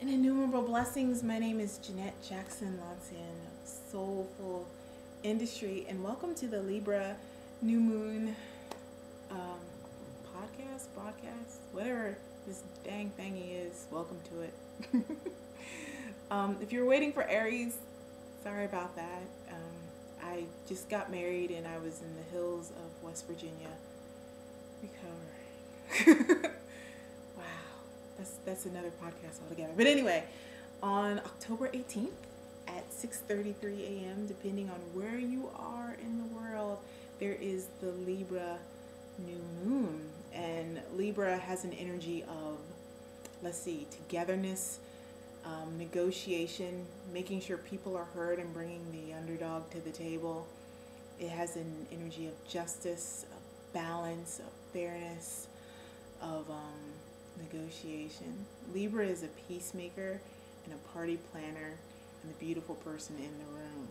And innumerable blessings. My name is Jeanette Jackson Lonson of Soulful Industry, and welcome to the Libra New Moon um, podcast, broadcast, whatever this dang thingy is. Welcome to it. If you're waiting for Aries, sorry about that. I just got married and I was in the hills of West Virginia recovering. Wow, that's another podcast altogether. But anyway, on October 18th at 6:33 a.m., depending on where you are in the world, there is the Libra new moon. And Libra has an energy of, let's see, togetherness, negotiation, making sure people are heard and bringing the underdog to the table. It has an energy of justice, of balance, of fairness, of negotiation. Libra is a peacemaker and a party planner and the beautiful person in the room.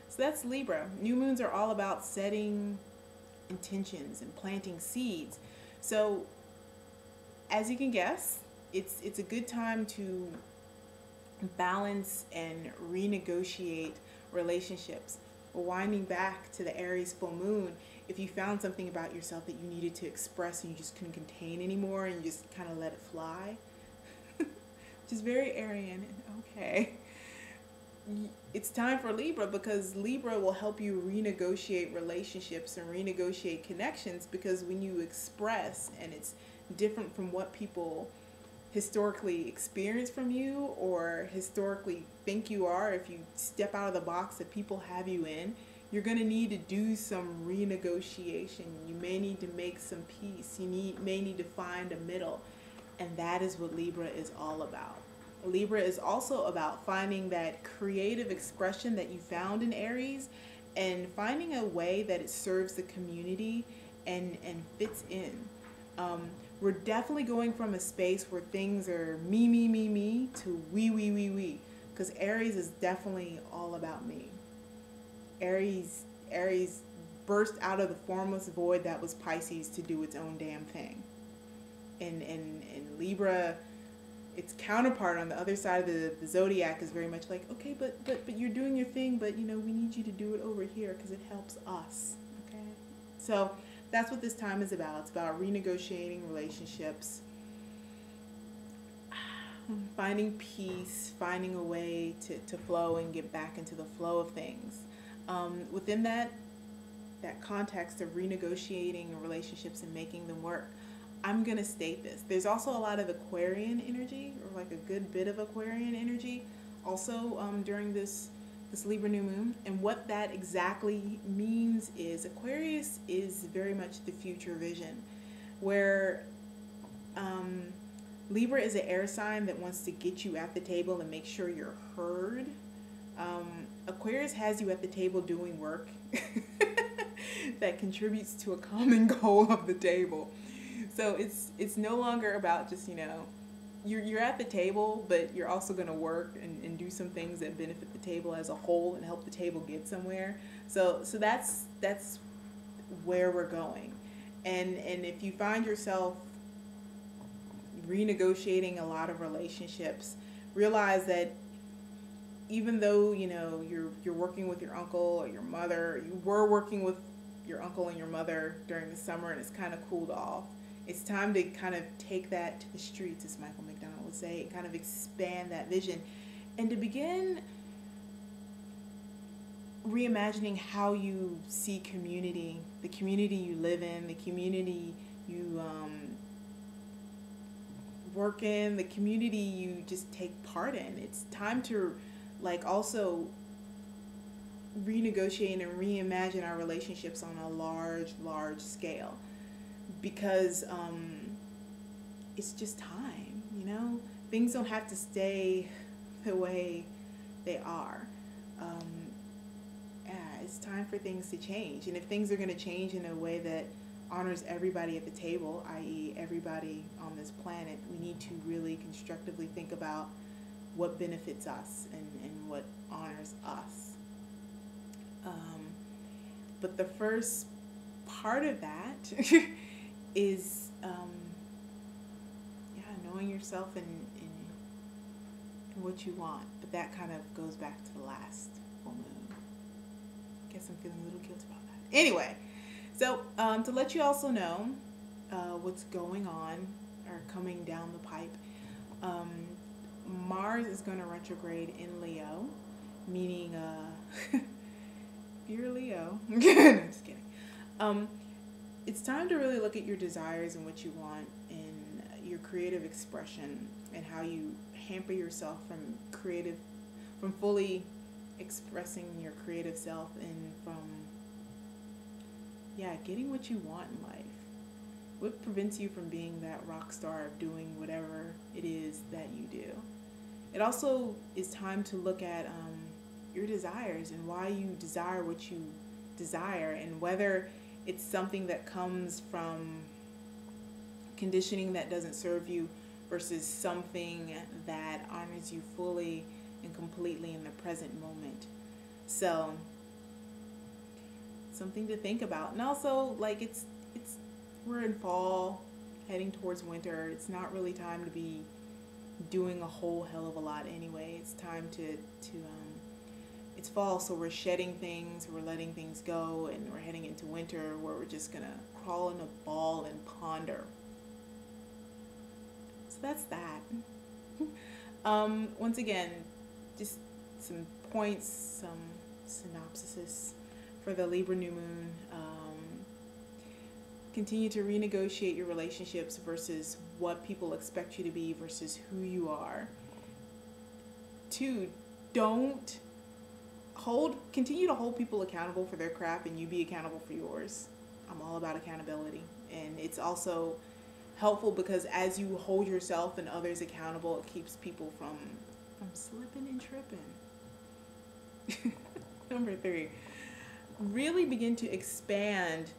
So that's Libra. New moons are all about setting intentions and planting seeds. So as you can guess, it's a good time to balance and renegotiate relationships. Winding back to the Aries full moon, if you found something about yourself that you needed to express and you just couldn't contain anymore and you just kind of let it fly, which is very Aryan and okay, it's time for Libra, because Libra will help you renegotiate relationships and renegotiate connections, because when you express and it's different from what people historically experience from you or historically think you are, if you step out of the box that people have you in, you're going to need to do some renegotiation. You may need to make some peace. You may need to find a middle. And that is what Libra is all about. Libra is also about finding that creative expression that you found in Aries and finding a way that it serves the community and fits in. We're definitely going from a space where things are me to we. Because Aries is definitely all about me. Aries burst out of the formless void that was Pisces to do its own damn thing. And Libra, its counterpart on the other side of the zodiac is very much like, okay, but you're doing your thing, but we need you to do it over here because it helps us. Okay? So that's what this time is about. It's about renegotiating relationships, finding peace, finding a way to flow and get back into the flow of things. Within that context of renegotiating relationships and making them work, I'm going to state this. There's also a lot of Aquarian energy, or like a good bit of Aquarian energy, also during this Libra new moon. And what that exactly means is Aquarius is very much the future vision, where Libra is an air sign that wants to get you at the table and make sure you're heard. Aquarius has you at the table doing work that contributes to a common goal of the table. So it's no longer about just, you're at the table, but you're also going to work and do some things that benefit the table as a whole and help the table get somewhere. So that's where we're going. And if you find yourself renegotiating a lot of relationships, realize that even though, you're working with your uncle or your mother, you were working with your uncle and your mother during the summer and it's kind of cooled off, it's time to kind of take that to the streets, as Michael McDonald would say, and kind of expand that vision and to begin reimagining how you see community, the community you live in, the community you work in, the community you just take part in. It's time to also renegotiate and reimagine our relationships on a large scale, because it's just time. Things don't have to stay the way they are. It's time for things to change, and if things are going to change in a way that honors everybody at the table, i.e. everybody on this planet, we need to really constructively think about what benefits us and what honors us. But the first part of that is knowing yourself and and what you want. But that kind of goes back to the last full moon. Guess I'm feeling a little guilty about that. Anyway, so to let you also know what's going on or coming down the pipe, Mars is going to retrograde in Leo, meaning you're Leo. No, just kidding. It's time to really look at your desires and what you want in your creative expression and how you hamper yourself from fully expressing your creative self and from getting what you want in life. What prevents you from being that rock star of doing whatever it is that you do? It also is time to look at your desires and why you desire what you desire, and whether it's something that comes from conditioning that doesn't serve you versus something that honors you fully and completely in the present moment. So something to think about. And also, like, it's we're in fall, heading towards winter. It's not really time to be doing a whole hell of a lot anyway. It's time to it's fall, so we're shedding things, we're letting things go, and we're heading into winter where we're just gonna crawl in a ball and ponder. So that's that. Once again, just some points, some synopsises for the Libra new moon. Continue to renegotiate your relationships versus what people expect you to be versus who you are. 2, continue to hold people accountable for their crap and you be accountable for yours. I'm all about accountability. And it's also helpful because as you hold yourself and others accountable, it keeps people from slipping and tripping. Number 3, really begin to expand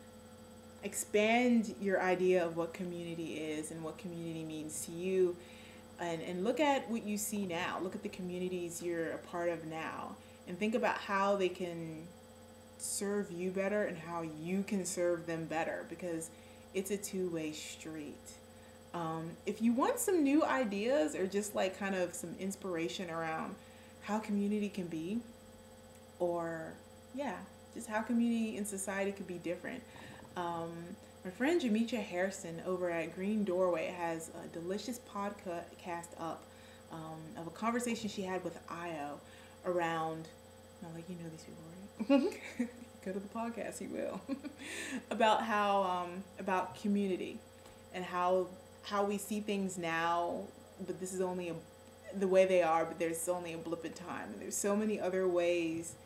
your idea of what community is and what community means to you, and look at what you see now. Look at the communities you're a part of now and think about how they can serve you better and how you can serve them better, because it's a two-way street. If you want some new ideas or just like kind of some inspiration around how community can be, or just how community and society could be different, my friend Jametia Harrison over at Green Doorway has a delicious podcast up of a conversation she had with Io around, these people, right? Go to the podcast, you will. About how about community and how we see things now, but this is only the way they are, but there's only a blip in time, and there's so many other ways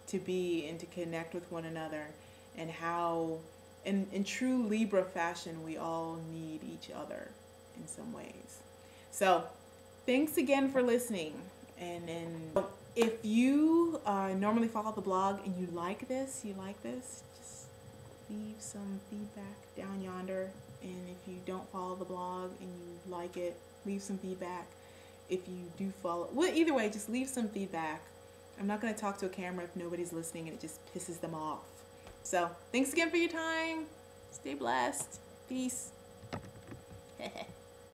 to be and to connect with one another, and how in true Libra fashion we all need each other in some ways. So thanks again for listening, and if you normally follow the blog and you like this, just leave some feedback down yonder. And if you don't follow the blog and you like it, leave some feedback. If you do follow, either way, just leave some feedback. I'm not going to talk to a camera if nobody's listening and it just pisses them off. So thanks again for your time. Stay blessed. Peace.